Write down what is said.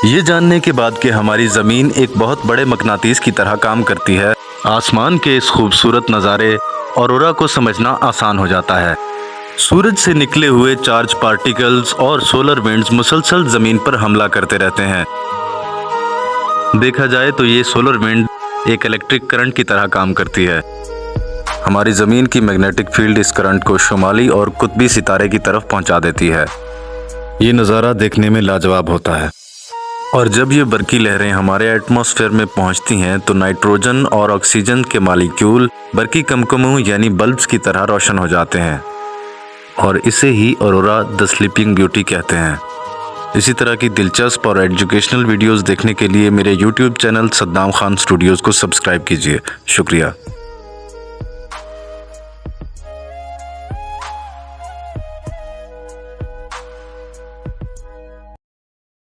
ये जानने के बाद कि हमारी ज़मीन एक बहुत बड़े मकनातीस की तरह काम करती है, आसमान के इस खूबसूरत नज़ारे ऑरोरा को समझना आसान हो जाता है। सूरज से निकले हुए चार्ज पार्टिकल्स और सोलर विंड्स मुसलसल ज़मीन पर हमला करते रहते हैं। देखा जाए तो ये सोलर विंड एक इलेक्ट्रिक करंट की तरह काम करती है। हमारी ज़मीन की मैग्नेटिक फील्ड इस करंट को शुमाली और कुतबी सितारे की तरफ पहुंचा देती है। ये नज़ारा देखने में लाजवाब होता है। और जब ये बर्की लहरें हमारे एटमॉस्फेयर में पहुंचती हैं तो नाइट्रोजन और ऑक्सीजन के मॉलिक्यूल बर्की कमकमों यानी बल्ब्स की तरह रोशन हो जाते हैं और इसे ही ऑरोरा द स्लीपिंग ब्यूटी कहते हैं। इसी तरह की दिलचस्प और एजुकेशनल वीडियोस देखने के लिए मेरे YouTube channel Saddam Khan Studios को सब्सक्राइब कीजिए। शुक्रिया।